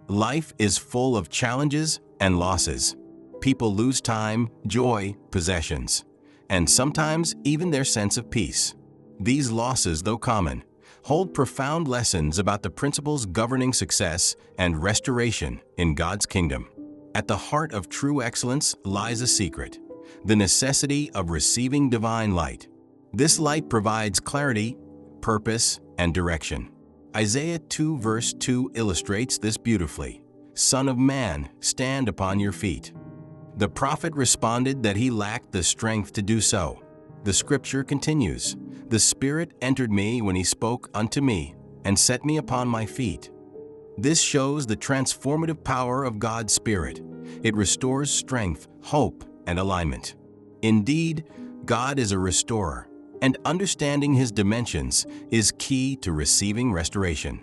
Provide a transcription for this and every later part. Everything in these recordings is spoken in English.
Life is full of challenges and losses. People lose time, joy, possessions, and sometimes even their sense of peace. These losses, though common, hold profound lessons about the principles governing success and restoration in God's kingdom. At the heart of true excellence lies a secret: the necessity of receiving divine light. This light provides clarity, purpose, and direction. Isaiah 2 verse 2 illustrates this beautifully. "Son of man, stand upon your feet." The prophet responded that he lacked the strength to do so. The scripture continues, "The Spirit entered me when he spoke unto me and set me upon my feet." This shows the transformative power of God's Spirit. It restores strength, hope, and alignment. Indeed, God is a restorer, and understanding His dimensions is key to receiving restoration.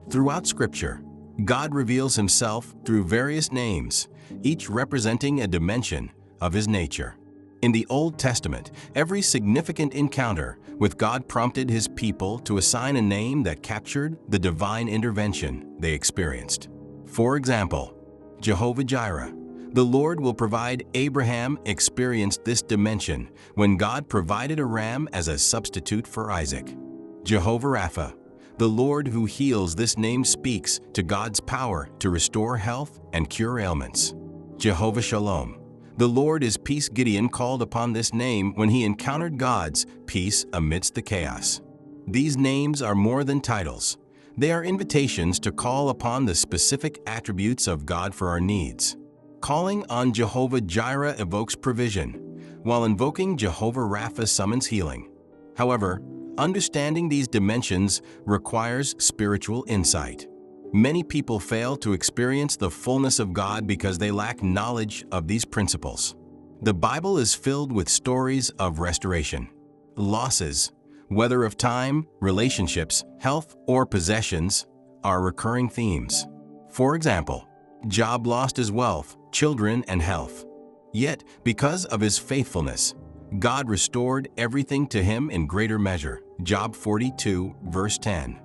Throughout Scripture, God reveals Himself through various names, each representing a dimension of His nature. In the Old Testament, every significant encounter with God prompted His people to assign a name that captured the divine intervention they experienced. For example, Jehovah Jireh, the Lord will provide. Abraham experienced this dimension when God provided a ram as a substitute for Isaac. Jehovah Rapha, the Lord who heals. This name speaks to God's power to restore health and cure ailments. Jehovah Shalom, the Lord is peace. Gideon called upon this name when he encountered God's peace amidst the chaos. These names are more than titles. They are invitations to call upon the specific attributes of God for our needs. Calling on Jehovah Jireh evokes provision, while invoking Jehovah Rapha summons healing. However, understanding these dimensions requires spiritual insight. Many people fail to experience the fullness of God because they lack knowledge of these principles. The Bible is filled with stories of restoration. Losses, whether of time, relationships, health, or possessions, are recurring themes. For example, Job lost his wealth, children, and health. Yet, because of his faithfulness, God restored everything to him in greater measure. Job 42, verse 10.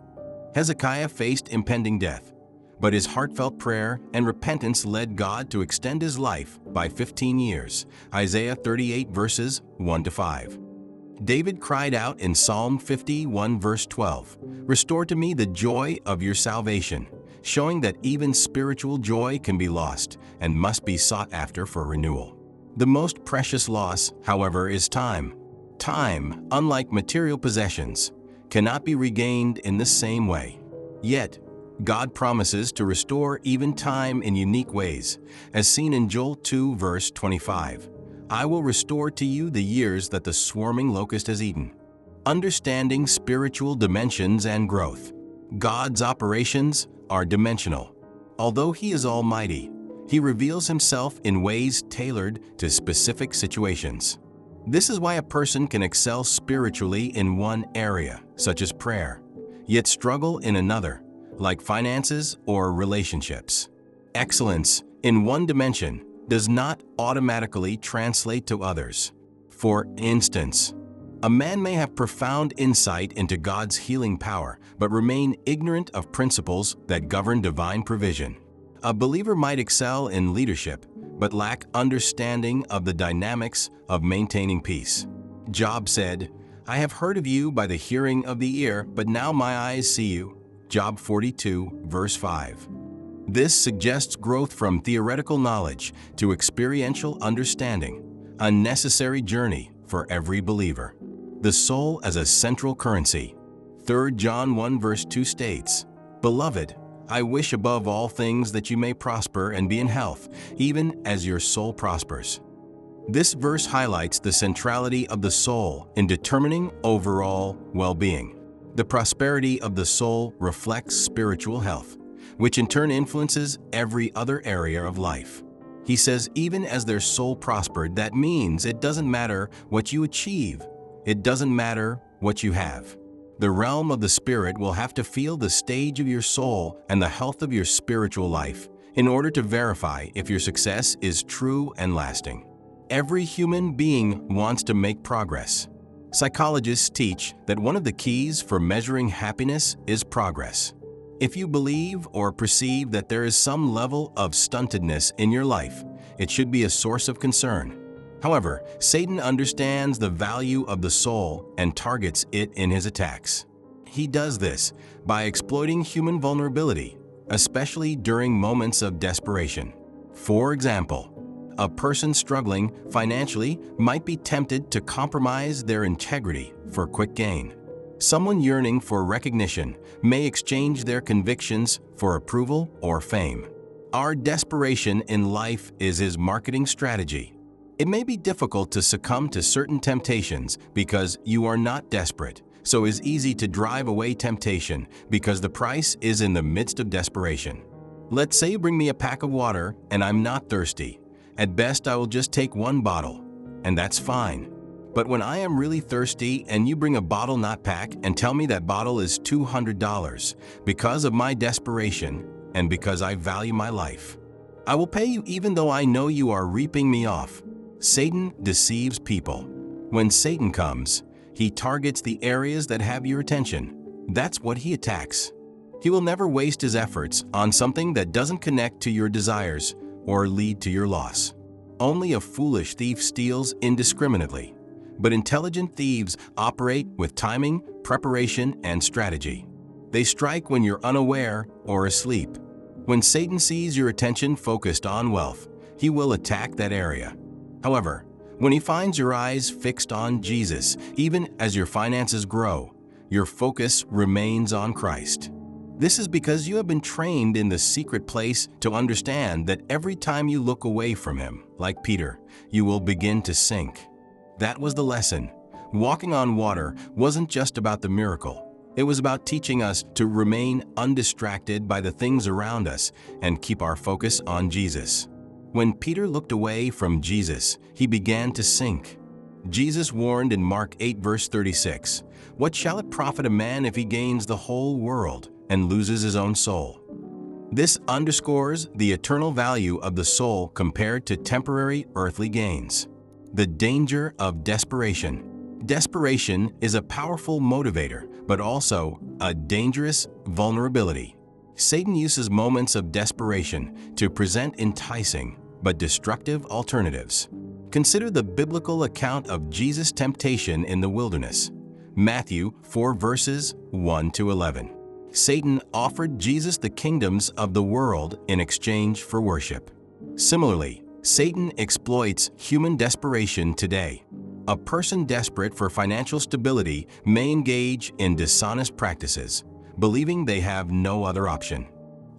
Hezekiah faced impending death, but his heartfelt prayer and repentance led God to extend his life by 15 years. Isaiah 38, verses 1-5. David cried out in Psalm 51, verse 12, "Restore to me the joy of your salvation," showing that even spiritual joy can be lost and must be sought after for renewal. The most precious loss, however, is time. Time, unlike material possessions, cannot be regained in the same way. Yet, God promises to restore even time in unique ways, as seen in Joel 2, verse 25. "I will restore to you the years that the swarming locust has eaten." Understanding spiritual dimensions and growth. God's operations are dimensional. Although He is almighty, He reveals Himself in ways tailored to specific situations. This is why a person can excel spiritually in one area, such as prayer, yet struggle in another, like finances or relationships. Excellence in one dimension does not automatically translate to others. For instance, a man may have profound insight into God's healing power, but remain ignorant of principles that govern divine provision. A believer might excel in leadership, but lack understanding of the dynamics of maintaining peace. Job said, "I have heard of you by the hearing of the ear, but now my eyes see you." Job 42, verse 5. This suggests growth from theoretical knowledge to experiential understanding, a necessary journey for every believer. The soul as a central currency. 3 John 1 verse 2 states, "Beloved, I wish above all things that you may prosper and be in health, even as your soul prospers." This verse highlights the centrality of the soul in determining overall well-being. The prosperity of the soul reflects spiritual health, which in turn influences every other area of life. He says, even as their soul prospered, that means it doesn't matter what you achieve. It doesn't matter what you have. The realm of the Spirit will have to feel the stage of your soul and the health of your spiritual life in order to verify if your success is true and lasting. Every human being wants to make progress. Psychologists teach that one of the keys for measuring happiness is progress. If you believe or perceive that there is some level of stuntedness in your life, it should be a source of concern. However, Satan understands the value of the soul and targets it in his attacks. He does this by exploiting human vulnerability, especially during moments of desperation. For example, a person struggling financially might be tempted to compromise their integrity for quick gain. Someone yearning for recognition may exchange their convictions for approval or fame. Our desperation in life is his marketing strategy. It may be difficult to succumb to certain temptations because you are not desperate, so it's easy to drive away temptation because the price is in the midst of desperation. Let's say you bring me a pack of water and I'm not thirsty. At best, I will just take one bottle, and that's fine. But when I am really thirsty and you bring a bottle not pack and tell me that bottle is $200 because of my desperation and because I value my life, I will pay you even though I know you are reaping me off. Satan deceives people. When Satan comes, he targets the areas that have your attention. That's what he attacks. He will never waste his efforts on something that doesn't connect to your desires or lead to your loss. Only a foolish thief steals indiscriminately, but intelligent thieves operate with timing, preparation, and strategy. They strike when you're unaware or asleep. When Satan sees your attention focused on wealth, he will attack that area. However, when he finds your eyes fixed on Jesus, even as your finances grow, your focus remains on Christ. This is because you have been trained in the secret place to understand that every time you look away from him, like Peter, you will begin to sink. That was the lesson. Walking on water wasn't just about the miracle. It was about teaching us to remain undistracted by the things around us and keep our focus on Jesus. When Peter looked away from Jesus, he began to sink. Jesus warned in Mark 8 verse 36, "What shall it profit a man if he gains the whole world and loses his own soul?" This underscores the eternal value of the soul compared to temporary earthly gains. The danger of desperation. Desperation is a powerful motivator, but also a dangerous vulnerability. Satan uses moments of desperation to present enticing but destructive alternatives. Consider the biblical account of Jesus' temptation in the wilderness. Matthew 4 verses 1 to 11. Satan offered Jesus the kingdoms of the world in exchange for worship. Similarly, Satan exploits human desperation today. A person desperate for financial stability may engage in dishonest practices, believing they have no other option.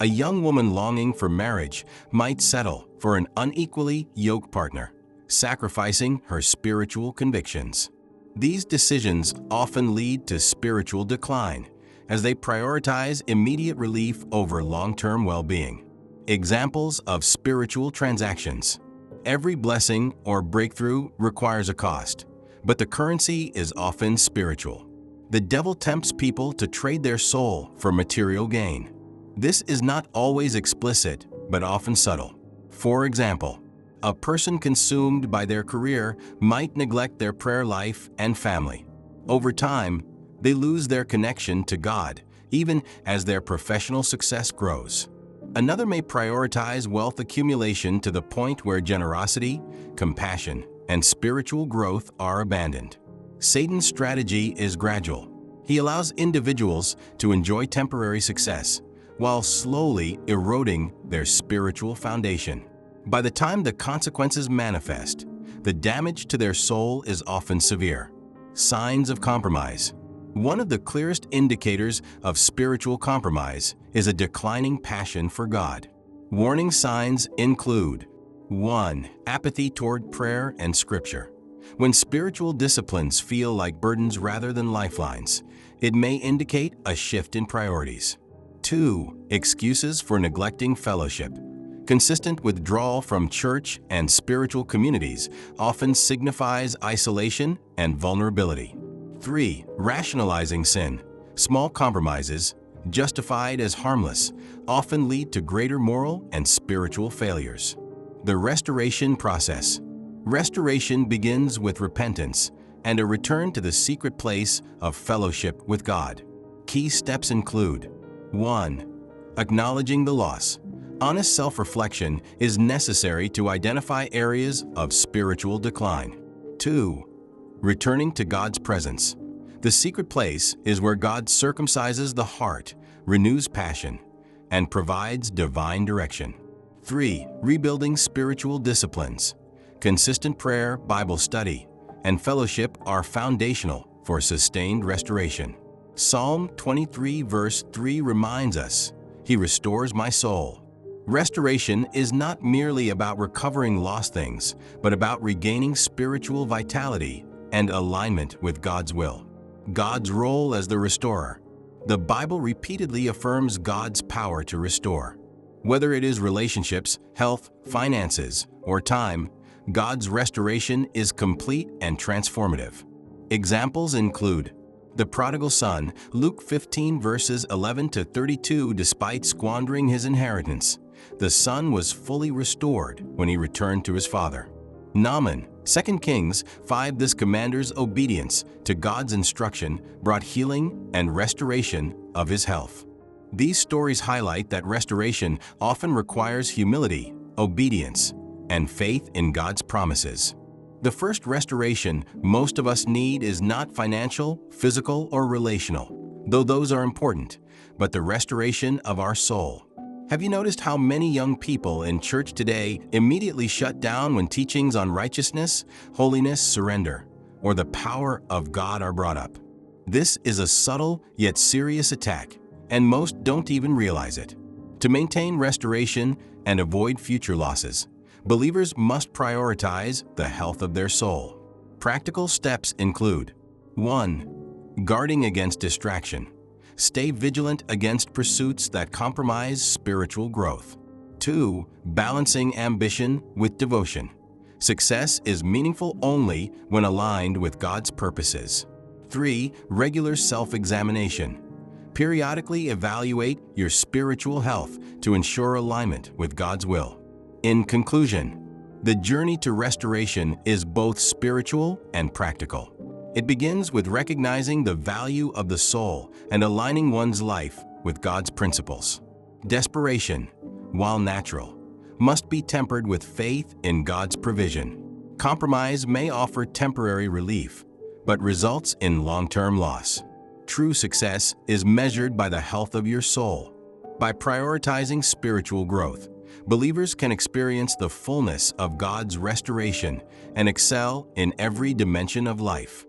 A young woman longing for marriage might settle for an unequally yoked partner, sacrificing her spiritual convictions. These decisions often lead to spiritual decline, as they prioritize immediate relief over long-term well-being. Examples of spiritual transactions. Every blessing or breakthrough requires a cost, but the currency is often spiritual. The devil tempts people to trade their soul for material gain. This is not always explicit, but often subtle. For example, a person consumed by their career might neglect their prayer life and family. Over time, they lose their connection to God, even as their professional success grows. Another may prioritize wealth accumulation to the point where generosity, compassion, and spiritual growth are abandoned. Satan's strategy is gradual. He allows individuals to enjoy temporary success, while slowly eroding their spiritual foundation. By the time the consequences manifest, the damage to their soul is often severe. Signs of compromise. One of the clearest indicators of spiritual compromise is a declining passion for God. Warning signs include: 1. Apathy toward prayer and Scripture. When spiritual disciplines feel like burdens rather than lifelines, it may indicate a shift in priorities. 2. Excuses for neglecting fellowship. Consistent withdrawal from church and spiritual communities often signifies isolation and vulnerability. 3. Rationalizing sin. Small compromises, justified as harmless, often lead to greater moral and spiritual failures. The restoration process. Restoration begins with repentance and a return to the secret place of fellowship with God. Key steps include: 1. Acknowledging the loss. Honest self-reflection is necessary to identify areas of spiritual decline. 2. Returning to God's presence. The secret place is where God circumcises the heart, renews passion, and provides divine direction. 3. Rebuilding spiritual disciplines. Consistent prayer, Bible study, and fellowship are foundational for sustained restoration. Psalm 23 verse 3 reminds us, "He restores my soul." Restoration is not merely about recovering lost things, but about regaining spiritual vitality and alignment with God's will. God's role as the restorer. The Bible repeatedly affirms God's power to restore. Whether it is relationships, health, finances, or time, God's restoration is complete and transformative. Examples include the prodigal son, Luke 15 verses 11 to 32. Despite squandering his inheritance, the son was fully restored when he returned to his father. Naaman, 2 Kings 5. This commander's obedience to God's instruction brought healing and restoration of his health. These stories highlight that restoration often requires humility, obedience, and faith in God's promises. The first restoration most of us need is not financial, physical, or relational, though those are important, but the restoration of our soul. Have you noticed how many young people in church today immediately shut down when teachings on righteousness, holiness, surrender, or the power of God are brought up? This is a subtle yet serious attack, and most don't even realize it. To maintain restoration and avoid future losses, believers must prioritize the health of their soul. Practical steps include: 1. Guarding against distraction. Stay vigilant against pursuits that compromise spiritual growth. 2. Balancing ambition with devotion. Success is meaningful only when aligned with God's purposes. 3. Regular self-examination. Periodically evaluate your spiritual health to ensure alignment with God's will. In conclusion, the journey to restoration is both spiritual and practical. It begins with recognizing the value of the soul and aligning one's life with God's principles. Desperation, while natural, must be tempered with faith in God's provision. Compromise may offer temporary relief, but results in long-term loss. True success is measured by the health of your soul. By prioritizing spiritual growth, believers can experience the fullness of God's restoration and excel in every dimension of life.